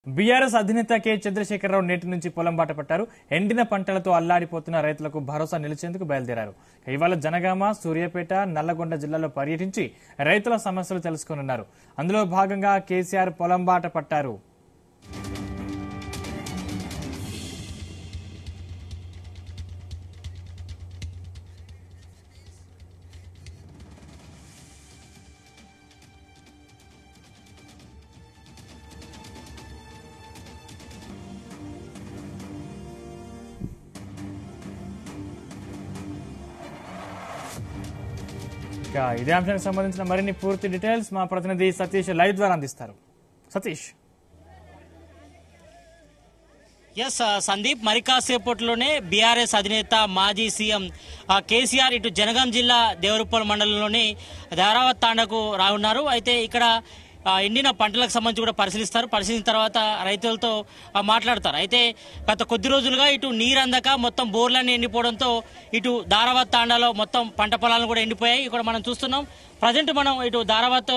BRS అధినేత K Chandrashekar Rao నేటి నుంచి పొలం బాట పట్టారు. ఎండిన పంటలతో అల్లాడిపోతున్న రైతులకు భరోసా నిలిచేందుకు బయలుదేరారు. ఇవాళ జనగామ, సూర్యాపేట, నల్లగొండ జిల్లాలో పర్యటించి రైతుల సమస్యలు తెలుసుకోనున్నారు. అందులో భాగంగా కేసీఆర్ పొలం బాట పట్టారు. ఇదే అంశానికి సంబంధించిన మరిన్ని పూర్తి డీటెయిల్స్ మా ప్రతినిధి సతీష్ లైవ్ ద్వారా అందిస్తారు. సతీష్. సందీప్, మరి కాసేపట్లోనే బీఆర్ఎస్ అధినేత మాజీ సీఎం కేసీఆర్ ఇటు జనగాం జిల్లా దేవరుప్పల్ మండలంలోని ధారావత్ తాండాకు రానున్నారు. అయితే ఇక్కడ ఎండిన పంటలకు సంబంధించి కూడా పరిశీలించిన తర్వాత రైతులతో మాట్లాడతారు. అయితే గత కొద్ది రోజులుగా ఇటు నీరు అందక మొత్తం బోర్లన్నీ ఎండిపోవడంతో ఇటు ధారావత్ తాండాలో మొత్తం పంట పొలాలను కూడా ఎండిపోయాయి. ఇక్కడ మనం చూస్తున్నాం. ప్రజెంట్ మనం ఇటు ధారావత్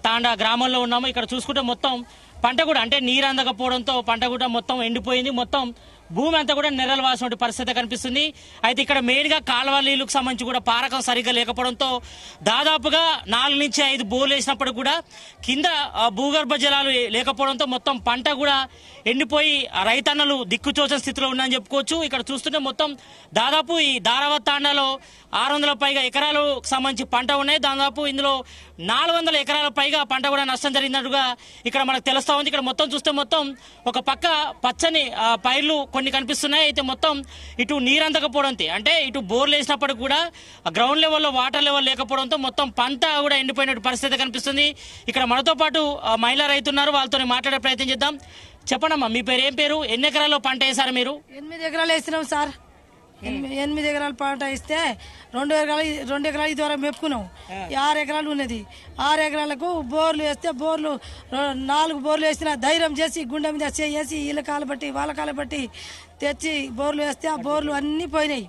తాండా గ్రామంలో ఉన్నాము. ఇక్కడ చూసుకుంటే మొత్తం పంట కూడా అంటే నీరు అందకపోవడంతో పంట కూడా మొత్తం ఎండిపోయింది. మొత్తం భూమి అంతా కూడా నెర్రలు వాసిన పరిస్థితి కనిపిస్తుంది. అయితే ఇక్కడ మెయిన్ గా కాలువ నీళ్లకు సంబంధించి కూడా పారకం సరిగ్గా లేకపోవడంతో దాదాపుగా 4 నుంచి 5 బోర్లు వేసినప్పుడు కూడా కింద భూగర్భ జలాలు లేకపోవడంతో మొత్తం పంట కూడా ఎండిపోయి రైతన్నలు దిక్కుచోచని స్థితిలో ఉన్నాయని చెప్పుకోవచ్చు. ఇక్కడ చూస్తుంటే మొత్తం దాదాపు ఈ ధారావత్ తాండాలో 600 పైగా ఎకరాలకు సంబంధించి పంట ఉన్నాయి. దాదాపు ఇందులో 400 ఎకరాల పైగా పంట కూడా నష్టం జరిగినట్టుగా ఇక్కడ మనకు తెలుస్తా ఉంది. ఇక్కడ మొత్తం చూస్తే మొత్తం ఒక పక్క పచ్చని పైర్లు కొన్ని కనిపిస్తున్నాయి. అయితే మొత్తం ఇటు నీరు అందకపోవడంతో అంటే ఇటు బోర్లు వేసినప్పటికి కూడా గ్రౌండ్ లెవెల్లో వాటర్ లెవెల్ లేకపోవడంతో మొత్తం పంట కూడా ఎండిపోయిన పరిస్థితి కనిపిస్తుంది. ఇక్కడ మనతో పాటు మహిళా రైతున్నారు, వాళ్ళతో మాట్లాడే ప్రయత్నం చేద్దాం. చెప్పండమ్మా, మీ పేరు ఏం పేరు? ఎన్ని ఎకరాల్లో పంట వేసారు మీరు? 8 ఎకరాలు వేసినాం సార్. 8 ఎకరాల పంట ఇస్తే 2 ఎకరాలు ఇది వరకు మెప్పుకున్నాం. 6 ఎకరాలు ఉన్నది. 6 ఎకరాలకు బోర్లు వేస్తే 4 బోర్లు వేసిన ధైర్యం చేసి గుండె మీద చేసి వీళ్ళ కాలు బట్టి వాళ్ళ కాలు బట్టి తెచ్చి బోర్లు వేస్తే ఆ బోర్లు అన్ని పోయినాయి.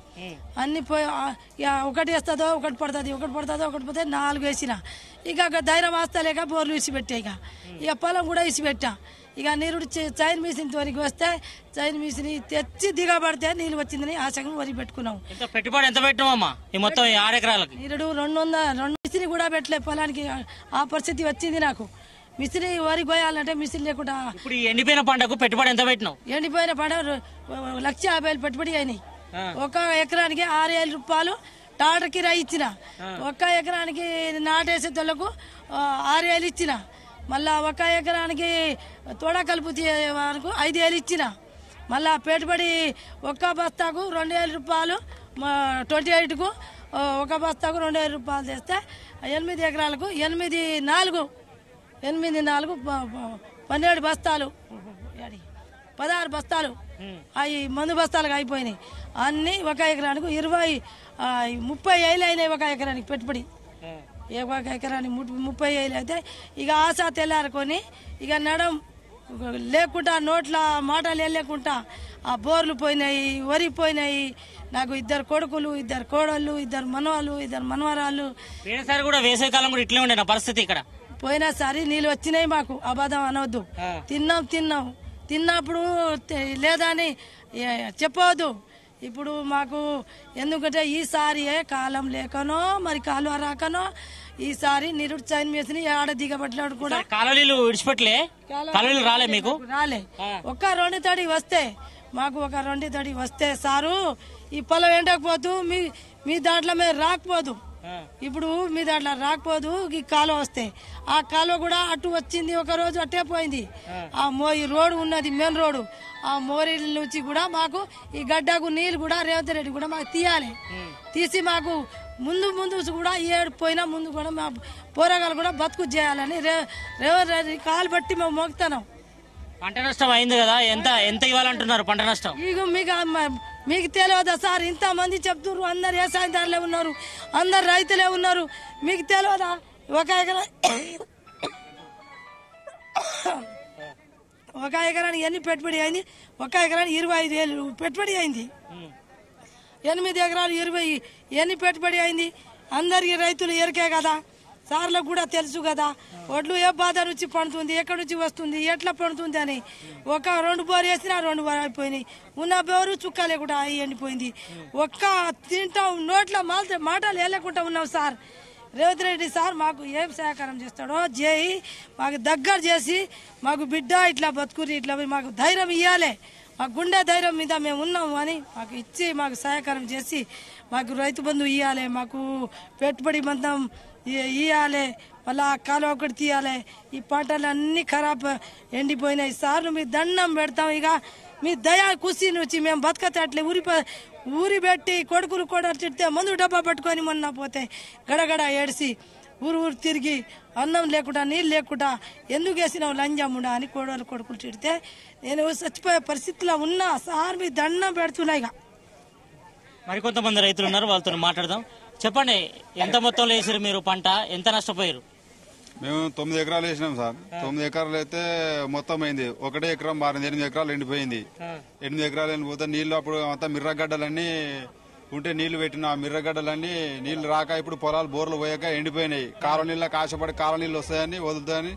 అన్ని పోయి ఒకటి వేస్తుందో ఒకటి పడుతుంది, ఒకటి పోతే 4 వేసిన. ఇక ధైర్యం వస్తలేక బోర్లు ఇసిపెట్టాయి. ఇక పొలం కూడా ఇసిపెట్టా. ఇక నీరు చైన్ మిషన్ తోనికి వస్తే చైన్ మిషన్ తెచ్చి దిగబడితే నీళ్ళు వచ్చిందని ఆశగా వరి పెట్టుకున్నాం. పెట్టుబడి ఎంత పెట్టినామమ్మా ఈ మొత్తం 6 ఎకరాలకి? నీరుడు 200 మిషన్ కూడా పెట్టలే పొలానికి. ఆ పరిస్థితి వచ్చింది నాకు. మిషన్ వరి పోయాలంటే మిషన్ లేకుండా. ఇప్పుడు ఎండిపోయిన పంటకు పెట్టుబడి ఎంత పెట్టినావు? ఎండిపోయిన పంట 1,50,000 పెట్టుబడి అయినాయి. 1 ఎకరానికి 6,000 రూపాయలు టాటర్ కిరాయి ఇచ్చిన. 1 ఎకరానికి నాటేసే తొలకు 6,000 ఇచ్చిన. మళ్ళా 1 ఎకరానికి తోడ కలుపు వరకు 5,000 ఇచ్చిన. మళ్ళా పెట్టుబడి 1 బస్తాకు 2,000 రూపాయలు 28కు 1 బస్తాకు 2,000 రూపాయలు చేస్తే 8 ఎకరాలకు 8 4 12 బస్తాలు 16 బస్తాలు అవి మందు బస్తాలకు అయిపోయినాయి. అన్ని 1 ఎకరానికి 30,000 అయినాయి. 1 ఎకరానికి పెట్టుబడి 1 ఎకరానికి 30,000 అయితే ఇక ఆశ తెల్లారుకొని ఇక నడం లేకుండా నోట్ల మాటలు వెళ్ళకుండా ఆ బోర్లు పోయినాయి, వరి పోయినాయి. నాకు 2 కొడుకులు, 2 కోడళ్ళు, 2 మనవాళ్ళు, 2 మనవరాళ్ళు. పోయినసారి కూడా వేసవి కాలం కూడా ఇట్లే ఉండే నా పరిస్థితి. ఇక్కడ పోయినసారి నీళ్ళు వచ్చినాయి. మాకు అబద్ధం అనవద్దు. తిన్నప్పుడు లేదా అని చెప్పవద్దు. ఇప్పుడు మాకు ఎందుకంటే ఈసారి కాలం లేకనో మరి కాలువ రాకనో ఈసారి నీరు చైన్ వేసి ఆడ దిగబట్లాడు కూడా కాలువలు విడిచిపెట్టలే. కాలువలు రాలే మీకు? రాలే. 1-2 తడి వస్తే మాకు 1-2 తడి వస్తే సారు ఈ పొలం ఎండకపోదు. మీ దాంట్లో మేము రాకపోదు. ఇప్పుడు మీ దాంట్లో రాకపోదు. ఈ కాలువ వస్తే ఆ కాలువ కూడా అటు వచ్చింది. ఒక రోజు అట్టే పోయింది. ఆ ఈ రోడ్డు ఉన్నది మెయిన్ రోడ్డు. ఆ మోరీ నుంచి కూడా మాకు ఈ గడ్డకు నీళ్ళు కూడా రేవంత్ రెడ్డి కూడా మాకు తీయాలి. తీసి మాకు ముందు కూడా ఏడు పోయినా ముందు కూడా మా పోరగాలు కూడా బతుకు చేయాలని రేవంత్ రెడ్డి కాలు బట్టి మేము మోగుతున్నాం. పంట నష్టం అయింది కదా, ఎంత ఇవ్వాలంటున్నారు పంట నష్టం? ఇక మీకు తెలియదా సార్? ఇంతమంది చెప్తున్నారు. అందరు వ్యవసాయదారులే ఉన్నారు, అందరు రైతులే ఉన్నారు. మీకు తెలియదా? 1 ఎకరానికి ఎన్ని పెట్టుబడి అయింది? 1 ఎకరానికి 25,000 పెట్టుబడి అయింది. 8 ఎకరాలు 20 ఎన్ని పెట్టుబడి అయింది? అందరికి రైతులు ఎరికే కదా. సార్లకు కూడా తెలుసు కదా ఒడ్లు ఏ బాధ నుంచి పండుతుంది ఎక్కడి నుంచి వస్తుంది ఎట్లా పండుతుంది అని. ఒక 2 బోరు వేసినా 2 బోరు అయిపోయినాయి. ఉన్న బోరు చుక్క లేకుండా ఎండిపోయింది. ఒక్క తింటాం నోట్ల మాటలు వెళ్ళకుండా ఉన్నాం సార్. రేవంత్ రెడ్డి సార్ మాకు ఏం సహకారం చేస్తాడో చేయి, మాకు దగ్గర చేసి మాకు బిడ్డ ఇట్లా బతుకురి ఇట్లా మాకు ధైర్యం ఇవ్వాలి. మాకు గుండె ధైర్యం మీద మేము ఉన్నాము అని మాకు ఇచ్చి మాకు సహకారం చేసి మాకు రైతు బంధు ఇవ్వాలి, మాకు పెట్టుబడి మందం ఇవ్వాలి, మళ్ళా కాలువ ఒకటి తీయాలి. ఈ పంటలు అన్ని ఖరాబ్ ఎండిపోయినాయి సార్. మీ దండం పెడతాం. ఇక మీ దయా కుసి నుంచి మేము బతకతట్లే ఊరి పెట్టి కొడుకులు కూడా తిడితే మందు డబ్బా పట్టుకొని మొన్న పోతే గడగడ ఏడిసి ఊరు తిరిగి అన్నం లేకుండా నీళ్ళు లేకుండా ఎందుకు వేసినావు లంజమ్ముడా అని కొడుకులు తిడితే నేను చచ్చిపోయే పరిస్థితిలో ఉన్నా సార్. మీ దండం పెడుతున్నా. ఇక మరికొంతమంది రైతులు ఉన్నారు, వాళ్ళతో మాట్లాడదాం. చెప్పండి, ఎంత మొత్తంలో వేసారు మీరు పంట, ఎంత నష్టపోయారు? మేము 9 ఎకరాలు వేసినాం సార్. 9 ఎకరాలు అయితే మొత్తం అయింది. 1 ఎకరం మారింది. 8 ఎకరాలు ఎండిపోయింది. 8 ఎకరాలు ఎండిపోతే నీళ్లు అప్పుడు అంతా మిర్రగడ్డలన్నీ ఉంటే నీళ్లు పెట్టిన ఆ మిర్రగడ్డలన్నీ నీళ్లు రాక ఇప్పుడు పొలాలు బోర్లు పోయాక ఎండిపోయినాయి. కాలువ నీళ్ళకి ఆశపడి కాలువ నీళ్ళు వస్తాయని వదులుతాయని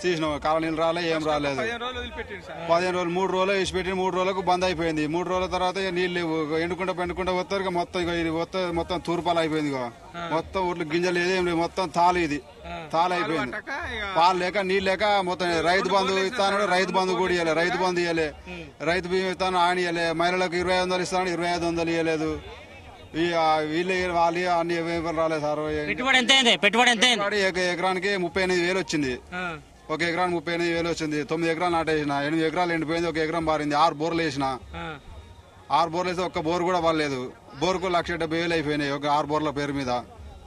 చేసినాం. కాలువ నీళ్ళు రాలే, ఏం రాలేదు. 15 రోజులు 3 రోజులు వేసి పెట్టి 3 రోజులకు బంద్ అయిపోయింది. 3 రోజుల తర్వాత నీళ్లు ఎండుకుంటా వస్తారు. మొత్తం మొత్తం తూర్పాలు అయిపోయింది. మొత్తం ఊర్లు గింజలు ఏదేం లేదు, మొత్తం తాలు ఇది తాలు అయిపోయింది. పాలు లేక నీళ్ళు లేక మొత్తం రైతు బంధు ఇస్తాను, రైతు బంధు కూడా ఇవ్వలే, రైతు బంధు ఇవ్వలే, రైతు బీమా ఇస్తాను ఆయన ఇవ్వలే, మహిళలకు 2500 ఇస్తాను 2500 ఇవ్వలేదు. వీళ్ళు వాళ్ళు అన్ని రాలేదు సార్. పెట్టుబడి ఎకరానికి 38,000 వచ్చింది. 1 ఎకరానికి 38,000 వచ్చింది. 9 ఎకరాలు నాటేసిన, 8 ఎకరాలు ఎండిపోయింది. 1 ఎకరం మారింది. 6 బోర్లు వేసిన. 6 బోర్లు వేస్తే ఒక్క బోర్ కూడా పడలేదు. బోర్కు 1,70,000 అయిపోయినాయి. 6 బోర్ల పేరు మీద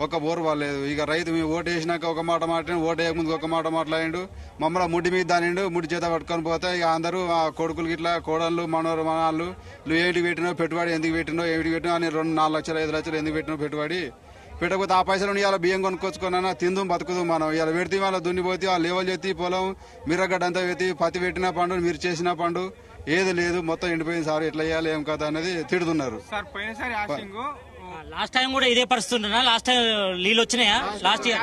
ఒక్క బోరు పడలేదు. ఇక రైతు మేము ఓటు వేసినాక ఒక మాట మాట్లాడి, ఓటు వేయకముందు ఒక మాట మాట్లాడిండు. మమ్మల్ని ముడ్డి మీద దానిండు. ముడ్డి చేత పట్టుకొని పోతే ఇక అందరూ ఆ కొడుకులు గిట్లా కోడళ్ళు మనవాళ్ళు నువ్వు ఏంటికి పెట్టినావు పెట్టుబడి, ఎందుకు పెట్టినావు, ఏమిటి పెట్టినావు అని 2-4 లక్షలు 5 లక్షలు ఎందుకు పెట్టినావు పెట్టుబడి, పెట్టకపోతే ఆ పైసలు ఇవాళ బియ్యం కొనుక్కొచ్చుకున్నా తిందు బతుకుదు మనం. ఇవాళ పెడితే వాళ్ళ దున్నిపోతే ఆ లెవెల్ చేతి పొలం మిర్రగడ్డ అంతా పెట్టి పత్తి పెట్టిన పండు మీరు చేసిన పండు ఏది లేదు, మొత్తం ఎండిపోయింది సార్. ఎట్లా చేయాలి ఏం కదా అనేది తిడుతున్నారు. లాస్ట్ టైం కూడా ఇదే పరిస్థితి లాస్ట్ టైం నీళ్ళు వచ్చినాయా? లాస్ట్ ఇయర్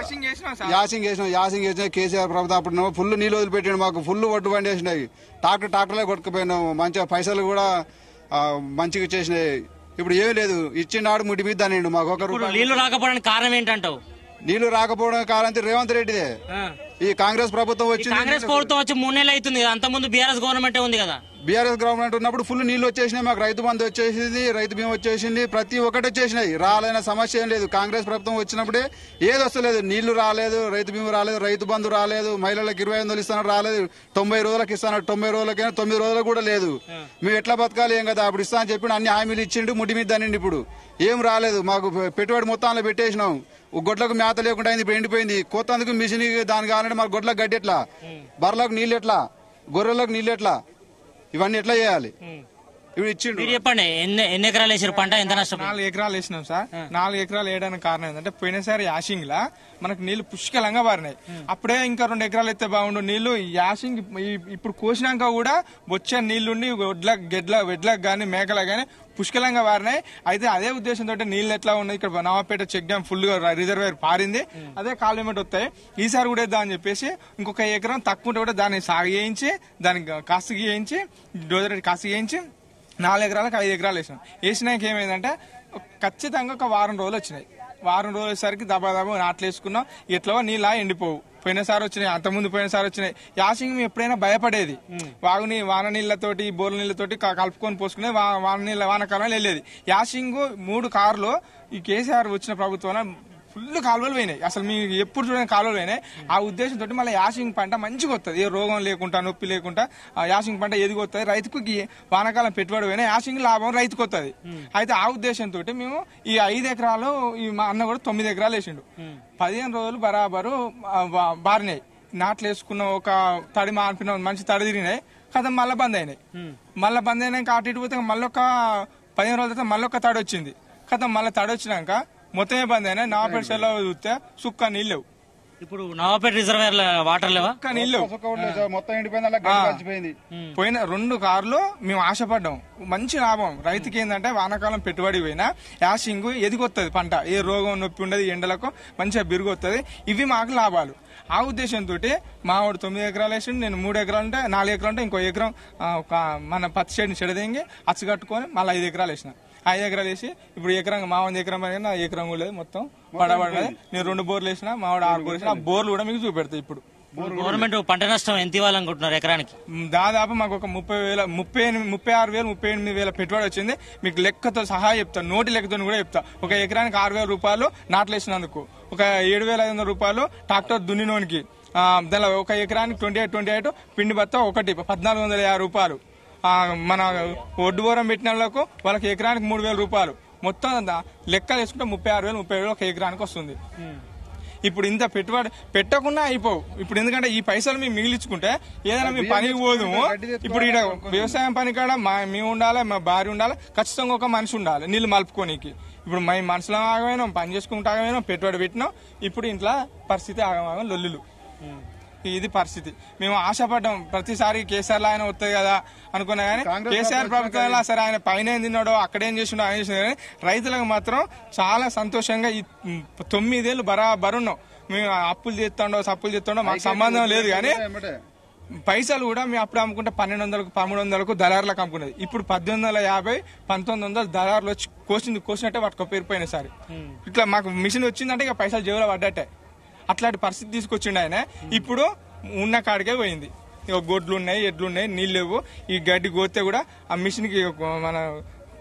యాసింగ్ చేసినా కేసీఆర్ ప్రభుత్వం అప్పుడు ఫుల్ నీళ్ళు వదిలిపెట్టాడు. మాకు ఫుల్ ఒడ్డు బండి వేసినాయి. ట్రాక్టర్లే కొట్టుకుపోయినాము. మంచిగా పైసలు కూడా మంచిగా చేసినాయి. ఇప్పుడు ఏమీ లేదు. ఇచ్చినాడు ముడి మీద దానిండు. మాకు 1 రూపాయి. నీళ్లు రాకపోవడానికి కారణం ఏంటంటావు? నీళ్లు రాకపోవడం కారణం రేవంత్ రెడ్డిదే. ఈ కాంగ్రెస్ ప్రభుత్వం వచ్చింది. కాంగ్రెస్ ప్రభుత్వం వచ్చి 3 నెలలు అవుతుంది కదా, అంతకుముందు బీఆర్ఎస్ గవర్నమెంట్ ఉంది కదా. బీఆర్ఎస్ గవర్నమెంట్ ఉన్నప్పుడు ఫుల్ నీళ్లు వచ్చేసినాయి. మాకు రైతు బంధు వచ్చేసింది, రైతు బీమా వచ్చేసింది, ప్రతి ఒక్కటి వచ్చేసినాయి. రాలేన సమస్య ఏం లేదు. కాంగ్రెస్ ప్రభుత్వం వచ్చినప్పుడే ఏది వస్తలేదు. నీళ్లు రాలేదు, రైతు బీమా రాలేదు, రైతు బంధు రాలేదు, మహిళలకు 2500 ఇస్తాను రాలేదు, 90 రోజులకు ఇస్తాను, 90 రోజులకైనా 9 రోజులకు కూడా లేదు. మేము ఎట్లా బతకాలి ఏం కదా అప్పుడు ఇస్తా అని చెప్పి అన్ని హామీలు ఇచ్చిండు. ముడి మీద దానిండి. ఇప్పుడు ఏం రాలేదు. మాకు పెట్టుబడి మొత్తంలో పెట్టేసినాం. గొడ్లకు మేత లేకుండా అయింది. ఇప్పుడు ఎండిపోయింది. కొత్తందుకు మిషన్ దాని కావాలంటే మాకు గొడ్లకు గడ్డి ఎట్లా, బర్రెలకు నీళ్ళు ఎట్లా, గొర్రెలకు నీళ్ళు ఎట్లా, ఇవన్నీ ఎట్లా చేయాలి? ఇప్పుడు ఇచ్చిండు. చెప్పండి, ఎన్ని ఎకరాలు వేసారు పంట, ఎంత నష్టం? 4 ఎకరాలు వేసినాం సార్. 4 ఎకరాలు వేయడానికి కారణం ఏంటంటే పోయినసారి యాసింగ్ లా మనకు నీళ్లు పుష్కలంగా పారినాయి. అప్పుడే ఇంకా 2 ఎకరాలు అయితే బాగుండు నీళ్లు. యాసింగ్ ఇప్పుడు కోసినాక కూడా వచ్చే నీళ్లుండి వెడ్లకు గానీ మేకలకు గానీ పుష్కలంగా పారినాయి. అయితే అదే ఉద్దేశంతో నీళ్లు ఎట్లా ఉన్నాయి, ఇక్కడ నవాపేట చెక్ డ్యామ్ ఫుల్ గా రిజర్వేర్ పారింది, అదే కాలువెంబడి వస్తాయి. ఈసారి కూడా వేద్దాం అని చెప్పేసి ఇంకొక ఎకరం తక్కువ ఉంటే కూడా దాన్ని సాగు చేయించి, దానికి కాసు గీయించి, డోజర్ కాసు గీయించి 4 ఎకరాలకు 5 ఎకరాలు వేసినాం. వేసినాక ఏమైందంటే ఖచ్చితంగా ఒక 1 వారం రోజులు వచ్చినాయి. 1 వారం రోజులు వచ్చేసరికి దబా నాట్లు వేసుకున్నాం. ఎట్లా నీళ్ళ ఎండిపోవు. పోయినసారి వచ్చినాయి, అంతకుముందు పోయినసారి వచ్చినాయి. యాసింగ్ ఎప్పుడైనా భయపడేది. వాన నీళ్లతోటి బోర్ల నీళ్లతోటి కలుపుకొని పోసుకునేది. వానకాలంలో వెళ్ళేది. యాసింగ్ 3 కార్లు ఈ కేసీఆర్ వచ్చిన ప్రభుత్వంలో ఫుల్ కాలువలు పోయినాయి. అసలు మీకు ఎప్పుడు చూడని కాలువలు పోయినాయి. ఆ ఉద్దేశంతో మళ్ళీ యాసింగ్ పంట మంచిగా వస్తుంది. ఏ రోగం లేకుండా నొప్పి లేకుండా యాసింగ్ పంట ఎదిగొస్తుంది. రైతుకు వానకాలం పెట్టుబడి పోయినా యాసింగ్ లాభం రైతుకు వస్తుంది. అయితే ఆ ఉద్దేశంతో మేము ఈ 5 ఎకరాలు మా అన్న కూడా 9 ఎకరాలు వేసిండు. 15 రోజులు బరాబరు బారినాయి. నాట్లు వేసుకున్న ఒక తడి మాన్పిన మంచి తడి తిరిగినాయి కదా, మళ్ళీ బంద్ అయినాయి. మళ్ళీ బంద్ అయినాక అటు ఇటు పోతే మళ్ళీ ఒక 15 రోజుల తర్వాత మళ్ళీ ఒక తడి వచ్చింది కదా. మళ్ళీ తడి వచ్చినాక మొత్తమే బంద్ అయినా. నవాపేట చెరువులో చూస్తే సుక్క నీళ్ళు లేవు. ఇప్పుడు నవాపేట రిజర్వేర్ వాటర్ లేవా? నీళ్ళు మొత్తం ఎండిపోయింది, అలా గడ్డి కలిసిపోయింది. పోయిన 2 కార్లు మేము ఆశపడ్డాం. మంచి లాభం రైతుకి ఏంటంటే వానాకాలం పెట్టుబడి పోయినా యాసింగ్ ఎదిగొత్తది పంట, ఏ రోగం నొప్పి ఉండదు, ఎండలకు మంచిగా బిరుగొత్తది. ఇవి మాకు లాభాలు. ఆ ఉద్దేశంతో మావాడు 9 ఎకరాలు వేసిండు, నేను 3 ఎకరాలు ఉంటే 4 ఎకరాలు ఉంటే ఇంకో ఎకరం మన పత్తి చెడిని చెడదేంగి అచ్చు కట్టుకొని మళ్ళీ 5 ఎకరాలు వేసిన. 5 ఎకరాలు వేసి ఇప్పుడు ఎకరం మావాడి ఎకరం పైన ఎకరం కూడా లేదు, మొత్తం పడబడినది. నేను 2 బోర్లు వేసిన, మావాడు 6 బోర్లు వేసిన. ఆ బోర్లు కూడా మీకు చూపెడతాయి. ఇప్పుడు గవర్నమెంట్ పంట నష్టం ఎంత ఇవ్వాలనుకుంటున్నారు ఎకరానికి? దాదాపు మాకు ఒక 36,000-38,000 పెట్టుబడి వచ్చింది. మీకు లెక్కతో సహా చెప్తా, నోటి లెక్కతో కూడా చెప్తా. ఒక ఎకరానికి 6,000 రూపాయలు నాట్లు వేసినందుకు, ఒక 7,500 రూపాయలు ట్రాక్టర్ దున్నినోనికి, దానిలో ఒక ఎకరానికి 28 పిండి బత్త ఒకటి 1,450 రూపాయలు. మన ఒడ్డు బోరం పెట్టిన వాళ్ళకి ఎకరానికి 3,000 రూపాయలు. మొత్తం లెక్క వేసుకుంటే 36,000-37,000 ఒక ఎకరానికి వస్తుంది. ఇప్పుడు ఇంత పెట్టుబడి పెట్టకుండా అయిపోవు. ఇప్పుడు ఎందుకంటే ఈ పైసలు మేము మిగిలించుకుంటే ఏదైనా మేము పనికి పోదుము. ఇప్పుడు ఇక్కడ వ్యవసాయం పని కాడ మేము ఉండాలి, మా భార్య ఉండాలి, ఖచ్చితంగా ఒక మనిషి ఉండాలి నీళ్లు మలుపుకోనికి. ఇప్పుడు మేము మనుషులం ఆగమైనాం, పని చేసుకుంటూ ఆగమైనాం, పెట్టుబడి పెట్టినాం. ఇప్పుడు ఇంట్లో పరిస్థితి ఆగమాగం, లొల్లులు. ఇది పరిస్థితి. మేము ఆశపడ్డాం ప్రతిసారి కేసీఆర్ ఆయన వస్తుంది కదా అనుకున్నా కానీ కేసీఆర్ ప్రభుత్వంలో సరే ఆయన పైన ఏం తిన్నాడో అక్కడేం చేసిండో ఆయన చేసినా కానీ రైతులకు మాత్రం చాలా సంతోషంగా ఈ 9 ఏళ్ళు బరాబరున్నాం. మేము అప్పులు చేస్తుండో సప్పులు చేస్తుండో మాకు సంబంధం లేదు. కానీ పైసలు కూడా మేము అప్పుడు అమ్ముకుంటే 1,200కు 1,300కు దళారులకు అమ్ముకునేది. ఇప్పుడు 1,850-1,900 దళారులు వచ్చి కోసినట్టే వాటికి పేరుపోయినాయి. సార్ ఇట్లా మాకు మిషన్ వచ్చిందంటే ఇక పైసలు జేబులో పడ్డట్టే. అట్లాంటి పరిస్థితి తీసుకొచ్చిండు ఆయన. ఇప్పుడు ఉన్న కాడికే పోయింది. ఇక గొడ్లు ఉన్నాయి, ఎడ్లున్నాయి, నీళ్ళు లేవు. ఈ గడ్డి కోస్తే కూడా ఆ మిషన్ కి మన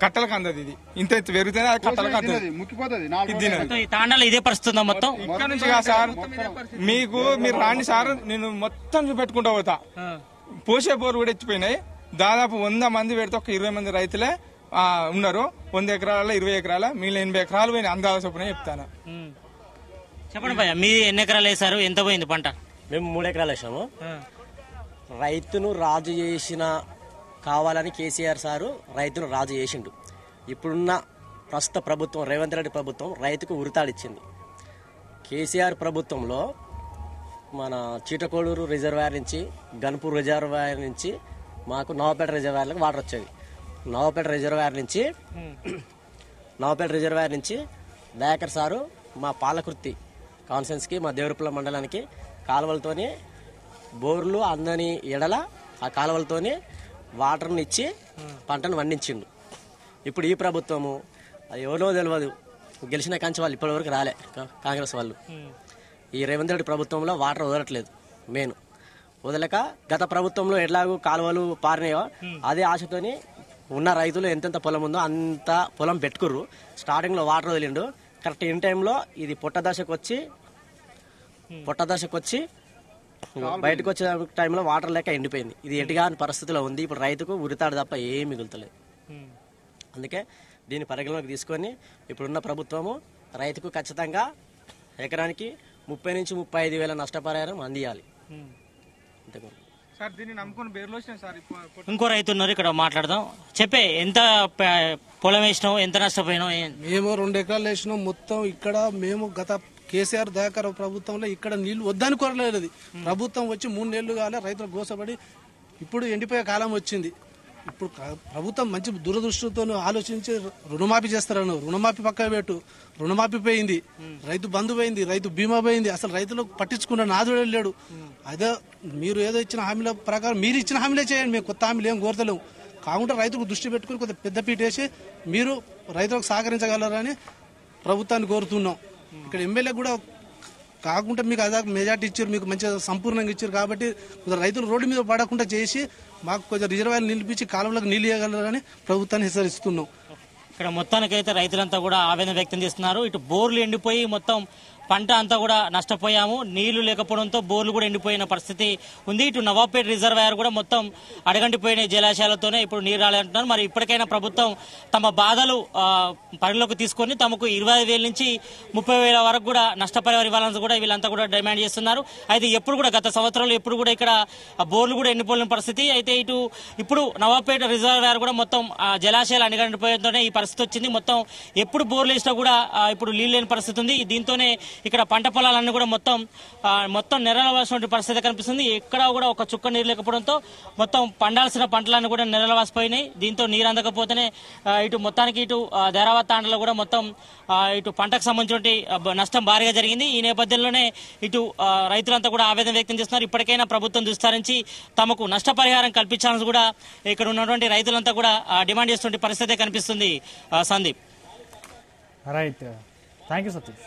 కట్టలకు అందదు. ఇది ఇంత పెరిగితేనే అది కట్టలకు అందదు. ఇదే పరిస్థితి మొత్తం. ఇక్కడ నుంచి కాదు సార్, మీరు రాండి సార్, నేను మొత్తం చూపెట్టుకుంటా పోతా. పోసే బోర్లు కూడా ఎత్తిపోయినాయి. దాదాపు 100 మంది పెడితే ఒక 20 మంది రైతులే ఉన్నారు. 100 ఎకరాల 20 ఎకరాల మిగిలిన 80 ఎకరాలు పోయినాయి. అందాల చొప్పున చెప్తాను. చెప్పండి భయ్య, మీరు ఎన్ని ఎకరాలు వేసారు, ఎంత పోయింది పంట? మేము 3 ఎకరాలు వేసాము. రైతును రాజు చేసిన కావాలని కేసీఆర్ సారు రైతును రాజు చేసిండు. ఇప్పుడున్న ప్రస్తుత ప్రభుత్వం రేవంత్ రెడ్డి ప్రభుత్వం రైతుకు ఉరితాడిచ్చింది. కేసీఆర్ ప్రభుత్వంలో మన చీటకోడూరు రిజర్వాయర్ నుంచి, గన్పూర్ రిజర్వాయర్ నుంచి మాకు నవాపేట రిజర్వాయర్లకు వాటర్ వచ్చేది. నవాపేట రిజర్వాయర్ నుంచి దయాకర్ సారు మా పాలకుర్తి కాన్ఫరెన్స్కి, మా దేవరపల్లి మండలానికి కాలువలతోని బోర్లు అందని ఎడల ఆ కాలువలతోని వాటర్ని ఇచ్చి పంటను పండించిండు. ఇప్పుడు ఈ ప్రభుత్వము అది ఎవరో తెలియదు, గెలిచిన కంచి వాళ్ళు ఇప్పటివరకు రాలే. కాంగ్రెస్ వాళ్ళు ఈ రేవంత్ రెడ్డి ప్రభుత్వంలో వాటర్ వదలట్లేదు. మెయిన్ వదలక గత ప్రభుత్వంలో ఎట్లాగూ కాలువలు పారినాయో అదే ఆశతోని ఉన్న రైతులు ఎంతెంత పొలం ఉందో అంత పొలం పెట్టుకుర్రు. స్టార్టింగ్లో వాటర్ వదిలిండు. కరెక్ట్ ఇన్ టైంలో ఇది పొట్ట దశకు వచ్చి బయటకు వచ్చే టైంలో వాటర్ లేక ఎండిపోయింది. ఇది ఎటుగాని పరిస్థితిలో ఉంది. ఇప్పుడు రైతుకు ఉరితాడు తప్ప ఏం మిగులుతలేదు. అందుకే దీన్ని పరిగణలోకి తీసుకొని ఇప్పుడున్న ప్రభుత్వము రైతుకు ఖచ్చితంగా ఎకరానికి 30,000 నుంచి 35,000 నష్టపరిహారం అందియాలి. ఇంకో రైతు ఉన్నారు, ఇక్కడ మాట్లాడదాం. చెప్పే, ఎంత పొలం వేసినావు, ఎంత నష్టపోయినావు? మేము 2 ఎకరాలు వేసినాం. మొత్తం ఇక్కడ మేము గత కేసీఆర్ దయాకర్ ప్రభుత్వంలో ఇక్కడ నీళ్లు వద్దని కోరలేదు. ప్రభుత్వం వచ్చి 3 నెలలు కాలే, రైతులు గోసపడి ఇప్పుడు ఎండిపోయే కాలం వచ్చింది. ఇప్పుడు ప్రభుత్వం మంచి దురదృష్టితో ఆలోచించి రుణమాఫీ చేస్తారన్నారు. రుణమాఫీ పక్క పెట్టు, రుణమాఫీ పోయింది, రైతు బంధు పోయింది, రైతు బీమా పోయింది. అసలు రైతులకు పట్టించుకున్న నాదుడే లేడు. అదే మీరు ఏదో ఇచ్చిన హామీల ప్రకారం మీరు ఇచ్చిన హామీలే చేయండి, మేము కొత్త హామీలు ఏం కోరతలేము. కాకుండా రైతులకు దృష్టి పెట్టుకుని కొద్దిగా పెద్దపీట వేసి మీరు రైతులకు సహకరించగలరని ప్రభుత్వాన్ని కోరుతున్నాం. ఇక్కడ ఎమ్మెల్యే కూడా కాకుండా మీకు అదే మెజార్టీ ఇచ్చారు, మీకు మంచిగా సంపూర్ణంగా ఇచ్చారు. కాబట్టి రైతులు రోడ్డు మీద పడకుండా చేసి మాకు కొంచెం రిజర్వాయర్లు నిలిపించి కాలువలకు నీళ్ళు ఇవ్వగలరని ప్రభుత్వాన్ని హెచ్చరిస్తున్నాం. ఇక్కడ మొత్తానికైతే రైతులంతా కూడా ఆవేదన వ్యక్తం చేస్తున్నారు. ఇటు బోర్లు ఎండిపోయి మొత్తం పంట అంతా కూడా నష్టపోయాము. నీళ్లు లేకపోవడంతో బోర్లు కూడా ఎండిపోయిన పరిస్థితి ఉంది. ఇటు నవాపేట రిజర్వాయర్ కూడా మొత్తం అడగంటిపోయిన జలాశయాలతోనే ఇప్పుడు నీరు రాలంటున్నారు. మరి ఇప్పటికైనా ప్రభుత్వం తమ బాధలు పరిలోకి తీసుకొని తమకు 25,000 నుంచి 30,000 వరకు కూడా నష్టపరిహారం ఇవ్వాలని కూడా వీళ్ళంతా కూడా డిమాండ్ చేస్తున్నారు. అయితే ఎప్పుడు కూడా గత సంవత్సరంలో ఎప్పుడు కూడా ఇక్కడ బోర్లు కూడా ఎండిపోయిన పరిస్థితి. అయితే ఇప్పుడు నవాపేట రిజర్వాయర్ కూడా మొత్తం జలాశయాలు అడగంటిపోయేతోనే ఈ పరిస్థితి వచ్చింది. మొత్తం ఎప్పుడు బోర్లు వేసినా కూడా ఇప్పుడు నీళ్ళు లేని పరిస్థితి ఉంది. దీంతోనే ఇక్కడ పంట పొలాలన్నీ కూడా మొత్తం నెరలవాల్సిన పరిస్థితి కనిపిస్తుంది. ఎక్కడ కూడా ఒక చుక్క నీరు లేకపోవడంతో మొత్తం పండాల్సిన పంటలన్నీ కూడా నెరలవాసిపోయినాయి. దీంతో నీరు అందకపోతేనే ఇటు మొత్తానికి ఇటు ధైరావత్ తాండలో కూడా మొత్తం ఇటు పంటకు సంబంధించిన నష్టం భారీగా జరిగింది. ఈ నేపథ్యంలోనే ఇటు రైతులంతా కూడా ఆవేదన వ్యక్తం చేస్తున్నారు. ఇప్పటికైనా ప్రభుత్వం విస్తరించి తమకు నష్టపరిహారం కల్పించాలని కూడా ఇక్కడ ఉన్నటువంటి రైతులంతా కూడా డిమాండ్ చేస్తున్న పరిస్థితి కనిపిస్తుంది. Sandeep. Right, thank you Satish.